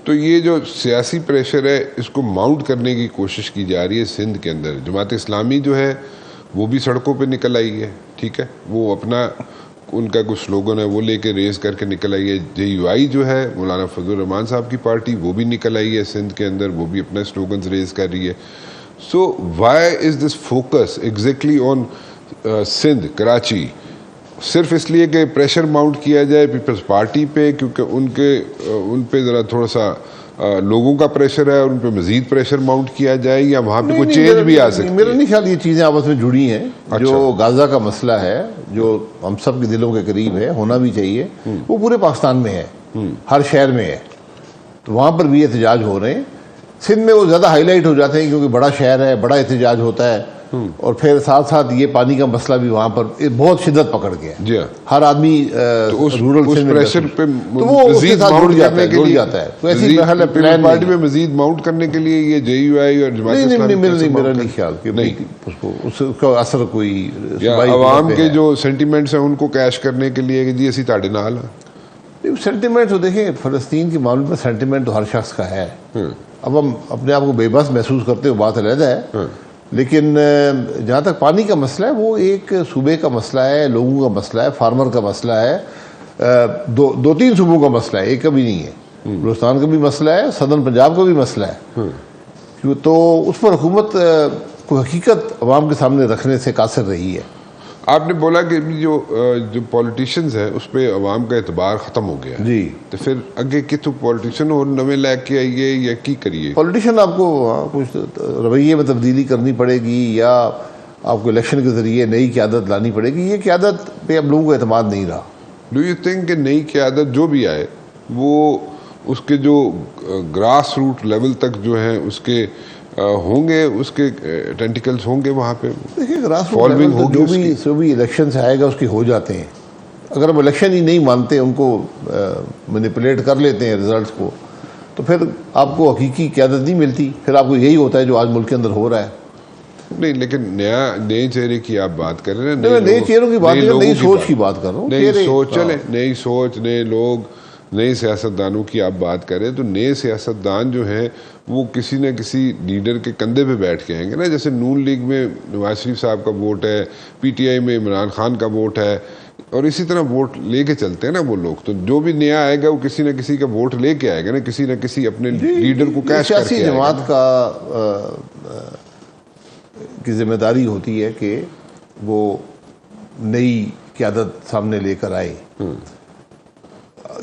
تو یہ جو سیاسی پریشر ہے اس کو ماؤنٹ کرنے کی کوشش کی جا رہی ہے سندھ کے اندر. جماعت اسلامی جو ہے وہ بھی سڑکوں پہ نکل آئی ہے, ٹھیک ہے, وہ اپنا ان کا کچھ سلوگن ہے وہ لے کے ریز کر کے نکل آئی ہے. جے یو آئی جو ہے مولانا فضل الرحمان صاحب کی پارٹی وہ بھی نکل آئی ہے سندھ کے اندر, وہ بھی اپنا سلوگنز ریز کر رہی ہے. So why is this focus exactly on Sindh Karachi? صرف اس لیے کہ پریشر ماؤنٹ کیا جائے پیپلز پارٹی پہ, کیونکہ ان پہ ذرا تھوڑا سا لوگوں کا پریشر ہے اور ان پہ مزید پریشر ماؤنٹ کیا جائے, یا وہاں پہ کوئی چینج بھی آ سکتی ہے؟ میرا نہیں خیال یہ چیزیں آپس میں جڑی ہیں. جو غزہ کا مسئلہ ہے جو ہم سب کے دلوں کے قریب ہے, ہونا بھی چاہیے, وہ پورے پاکستان میں ہے, ہر شہر میں ہے, تو وہاں پر بھی احتجاج ہو رہے ہیں. سندھ میں وہ زیادہ ہائی لائٹ ہو جاتے ہیں کیونکہ بڑا شہر ہے, بڑا احتجاج ہوتا ہے, اور پھر ساتھ ساتھ یہ پانی کا مسئلہ بھی وہاں پر بہت شدت پکڑ گیا. جی ہر آدمی رورل پریشر پہ تو وہ اس کے ساتھ جڑ جاتا ہے. تو ایسی پارٹی میں مزید ماؤنٹ کرنے کے لیے یہ جے یو آئی اور جماعت اسلامی میرا نہیں خیال کہ اس کا اثر کوئی عوام کے جو سینٹیمنٹس ہیں ان کو کیش کرنے کے لیے کہ جی اسی تاڑے نال ہیں. سینٹیمنٹ تو دیکھیں فلسطین کے معاملے میں سینٹیمنٹ تو ہر شخص کا ہے. اب ہم اپنے آپ کو بے بس محسوس کرتے ہو بات علیحدہ ہے, لیکن جہاں تک پانی کا مسئلہ ہے وہ ایک صوبے کا مسئلہ ہے, لوگوں کا مسئلہ ہے, فارمر کا مسئلہ ہے, دو تین صوبوں کا مسئلہ ہے, ایک کا بھی نہیں ہے. بلوچستان کا بھی مسئلہ ہے, صدرن پنجاب کا بھی مسئلہ ہے. تو اس پر حکومت کو حقیقت عوام کے سامنے رکھنے سے قاصر رہی ہے. آپ نے بولا کہ جو پولیٹیشینز ہیں اس پہ عوام کا اعتبار ختم ہو گیا جی, تو پھر اگے کتوں پولیٹیشین اور نویں لے کے آئیے یا کی کریے؟ پولیٹیشین آپ کو کچھ رویے میں تبدیلی کرنی پڑے گی, یا آپ کو الیکشن کے ذریعے نئی قیادت لانی پڑے گی. یہ قیادت پہ اب لوگوں کو اعتماد نہیں رہا. ڈو یو تھنک کہ نئی قیادت جو بھی آئے وہ اس کے جو گراس روٹ لیول تک جو ہیں اس کے ہوں گے, اس کے ٹینٹیکلز ہوں گے وہاں پہ؟ دیکھیے گراس روٹ لیول تک جو بھی الیکشن سے آئے گا اس کے ہو جاتے ہیں. اگر ہم الیکشن ہی نہیں مانتے, ان کو مینیپولیٹ کر لیتے ہیں ریزلٹس کو, تو پھر آپ کو حقیقی قیادت نہیں ملتی. پھر آپ کو یہی ہوتا ہے جو آج ملک کے اندر ہو رہا ہے. نہیں, لیکن نئے چہرے کی آپ بات کر رہے ہیں, نئے چہروں کی بات نہیں, نئی سوچ کی بات کر رہا ہوں. نئی سوچ, چلیں نئی سوچ, نئے لوگ, نئے سیاستدانوں کی آپ بات کریں تو نئے سیاستدان جو ہیں وہ کسی نہ کسی لیڈر کے کندھے پہ بیٹھ کے آئیں گے نا. جیسے نون لیگ میں نواز شریف صاحب کا ووٹ ہے, پی ٹی آئی میں عمران خان کا ووٹ ہے, اور اسی طرح ووٹ لے کے چلتے ہیں نا وہ لوگ. تو جو بھی نیا آئے گا وہ کسی نہ کسی کا ووٹ لے کے آئے گا نا, کسی نہ کسی اپنے لیڈر کو کیش کر کے آئے گا. جماعت کی ذمہ داری ہوتی ہے کہ وہ نئی قیادت سامنے لے کر آئے.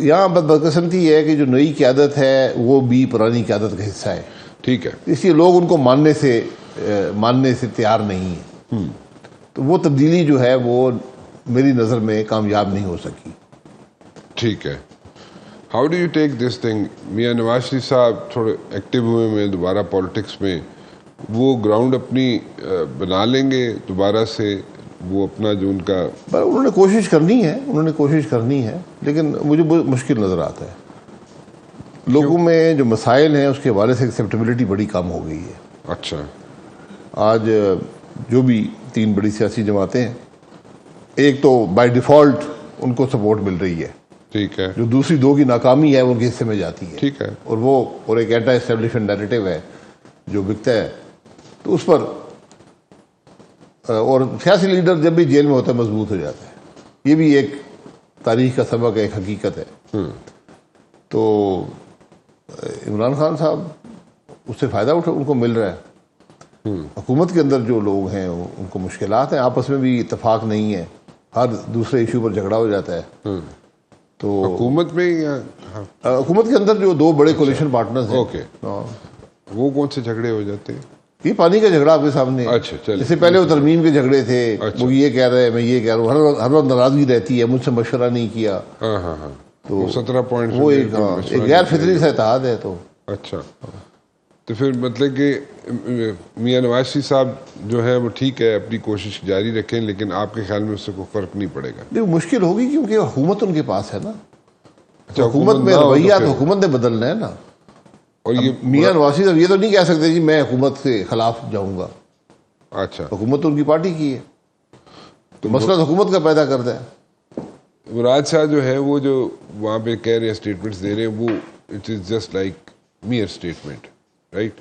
یہاں بدقسمتی یہ ہے کہ جو نئی قیادت ہے وہ بھی پرانی قیادت کا حصہ ہے. ٹھیک ہے, اس لیے لوگ ان کو ماننے سے تیار نہیں ہیں. تو وہ تبدیلی جو ہے وہ میری نظر میں کامیاب نہیں ہو سکی. ٹھیک ہے. How do you take this thing? Mian Nawaz Sharif صاحب تھوڑے ایکٹیو ہوئے میں دوبارہ پالیٹکس میں, وہ گراؤنڈ اپنی بنا لیں گے دوبارہ سے؟ وہ اپنا جو ان کا انہوں نے کوشش کرنی ہے, لیکن مجھے مشکل نظر آتا ہے. لوگوں میں جو مسائل ہیں اس کے حوالے سے ایکسیپٹیبلٹی بڑی کم ہو گئی ہے. اچھا, آج جو بھی 3 بڑی سیاسی جماعتیں ہیں, ایک تو بائی ڈیفالٹ ان کو سپورٹ مل رہی ہے, ٹھیک ہے, جو دوسری 2 کی ناکامی ہے وہ ان کے حصے میں جاتی ہے, ٹھیک ہے, اور ایک اینٹا اسٹیبلشمنٹ نیریٹو ہے جو بکتا ہے. تو اس پر اور سیاسی لیڈر جب بھی جیل میں ہوتا ہے مضبوط ہو جاتا ہے. یہ بھی ایک تاریخ کا سبق ہے, ایک حقیقت ہے. تو عمران خان صاحب اس سے فائدہ ان کو مل رہا ہے. حکومت کے اندر جو لوگ ہیں ان کو مشکلات ہیں, آپس میں بھی اتفاق نہیں ہے, ہر دوسرے ایشو پر جھگڑا ہو جاتا ہے. تو حکومت میں حکومت کے اندر جو 2 بڑے کولیشن پارٹنرز ہیں, وہ کون سے جھگڑے ہو جاتے ہیں؟ یہ پانی کا جھگڑا آپ کے سامنے. اس سے پہلے وہ ترمیم کے جھگڑے تھے, وہ یہ کہہ رہے ہیں میں یہ کہہ رہا ہوں, ہر وقت ناراضگی رہتی ہے, مجھ سے مشورہ نہیں کیا. تو 17 پوائنٹ وہ ایک غیر فطری سا اتحاد ہے. تو اچھا, تو پھر مطلب کہ میاں نواز شریف صاحب جو ہے وہ ٹھیک ہے اپنی کوشش جاری رکھیں, لیکن آپ کے خیال میں اس سے کوئی فرق نہیں پڑے گا؟ نہیں, مشکل ہوگی کیونکہ حکومت ان کے پاس ہے نا. حکومت میں رویہ تو حکومت نے بدلنا ہے نا. اور یہ میاں نواز شریف یہ تو نہیں کہہ سکتے جی میں حکومت کے خلاف جاؤں گا. اچھا, حکومت تو ان کی پارٹی کی ہے, تو مسئلہ حکومت کا پیدا کرتا ہے. مراد شاہ جو ہے وہ جو وہاں پہ کہہ رہے ہیں, اسٹیٹمنٹس دے رہے ہیں, وہ it is just like mere statement, right?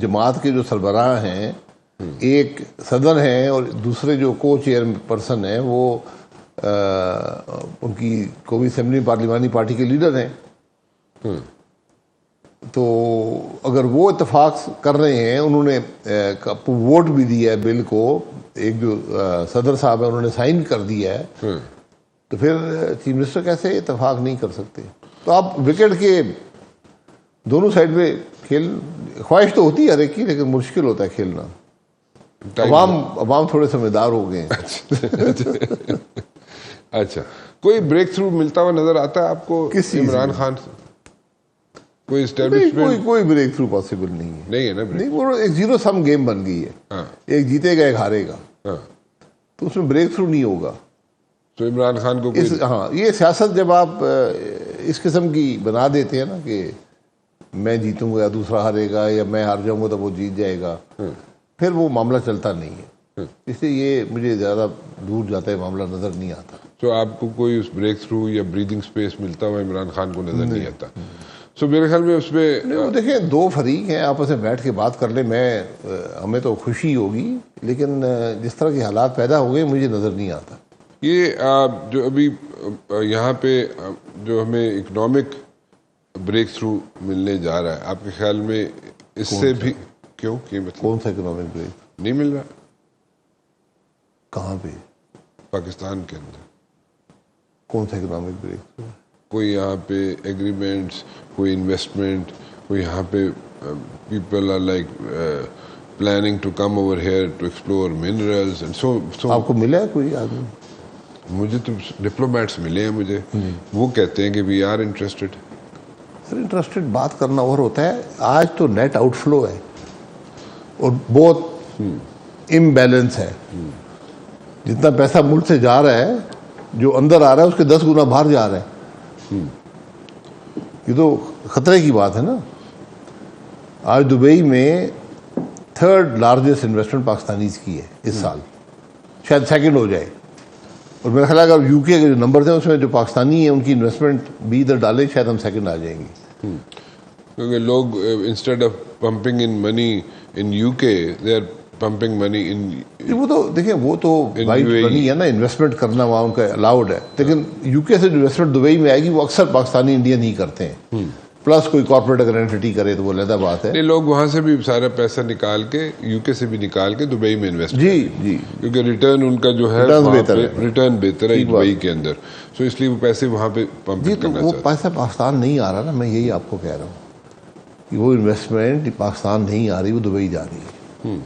جماعت کے جو سربراہ ہیں, ایک صدر ہیں اور دوسرے جو کو چیئر پرسن ہیں وہ ان کی قومی اسمبلی پارلیمانی پارٹی کے لیڈر ہیں. تو اگر وہ اتفاق کر رہے ہیں, انہوں نے ووٹ بھی دیا ہے بل کو, ایک جو صدر صاحب ہیں انہوں نے سائن کر دیا ہے, تو پھر چیف منسٹر کیسے اتفاق نہیں کر سکتے؟ تو آپ وکٹ کے دونوں سائڈ پہ کھیل, خواہش تو ہوتی ہے ہر ایک کی, لیکن مشکل ہوتا ہے کھیلنا. عوام تھوڑے سمجھدار ہو گئے ہیں. اچھا, کوئی بریک تھرو ملتا ہوا نظر آتا ہے آپ کو عمران خان سے؟ کوئی اسٹیبلشمنٹ؟ کوئی بریک تھرو پاسبل نہیں ہے. نہیں ہے نا, نہیں, وہ ایک زیرو سم گیم بن گئی ہے. ایک جیتے گا ایک ہارے گا, تو اس میں بریک تھرو نہیں ہوگا. تو عمران خان کو ہاں, یہ سیاست جب آپ اس قسم کی بنا دیتے ہیں نا کہ میں جیتوں گا یا دوسرا ہارے گا, یا میں ہار جاؤں گا تو وہ جیت جائے گا, پھر وہ معاملہ چلتا نہیں ہے. اس لیے یہ مجھے زیادہ دور جاتا ہے معاملہ نظر نہیں آتا. تو آپ کو کوئی اس بریک تھرو یا بریدنگ سپیس ملتا ہوا عمران خان کو نظر نہیں آتا. سو میرے خیال میں اس میں دیکھیں, دو فریق ہیں, آپس میں بیٹھ کے بات کر لیں, ہمیں تو خوشی ہوگی, لیکن جس طرح کے حالات پیدا ہو گئے مجھے نظر نہیں آتا. یہ جو ابھی یہاں پہ جو ہمیں اکنامک بریک تھرو ملنے جا رہا ہے, آپ کے خیال میں اس سے بھی کیوں کون سا اکنامک بریک نہیں مل رہا؟ کہاں پہ؟ پاکستان کے اندر کون سا اکنامک بریک؟ کوئی یہاں پہ ایگریمنٹس, کوئی انویسٹمنٹ, کوئی یہاں پہ people are like planning to come over here to explore minerals and so. آپ کو ملا ہے کوئی آدمی؟ مجھے تو ڈپلومیٹس ملے ہیں مجھے, وہ کہتے ہیں کہ we are interested. Sir interested بات کرنا اور ہوتا ہے. آج تو نیٹ آؤٹ فلو ہے اور بہت امبیلنس ہے. جتنا پیسہ ملک سے جا رہا ہے, جو اندر آ رہا ہے اس کے 10 گنا باہر جا رہا ہے. یہ تو خطرے کی بات ہے نا. آج دبئی میں 3rd لارجسٹ انویسٹمنٹ پاکستانیز کی ہے اس سال, شاید 2nd ہو جائے. اور میرا خیال ہے اگر یو کے کے جو نمبرز ہیں اس میں جو پاکستانی ہیں ان کی انویسٹمنٹ بھی ادھر ڈالیں, شاید ہم 2nd آ جائیں گے. کیونکہ لوگ instead of pumping in money in you کے دے آر پمپنگ منی ان. وہ تو دیکھیں, وہ تو وائٹ منی ہے نا, انویسٹمنٹ کرنا وہاں ان کا الاؤڈ ہے, لیکن یو کے سے جو انویسٹمنٹ دبئی میں آئے گی وہ اکثر پاکستانی انڈین ہی کرتے ہیں. پلس کوئی کارپوریٹ اگر اینٹی کرے تو وہ علیحدہ بات ہے. لوگ وہاں سے بھی سارا پیسہ نکال کے, یو کے سے بھی نکال کے دبئی میں انویسٹ جی جی, کیونکہ ریٹرن ان کا جو ہے ریٹرن بہتر ہے دبئی کے اندر, سو اس لیے وہ پیسے وہاں پہ پمپ کرنا چاہتے ہیں. وہ پیسہ پاکستان نہیں آ رہا نا, میں یہی آپ کو کہہ رہا ہوں کہ وہ انویسٹمنٹ پاکستان نہیں آ رہی, وہ دبئی جا رہی ہے.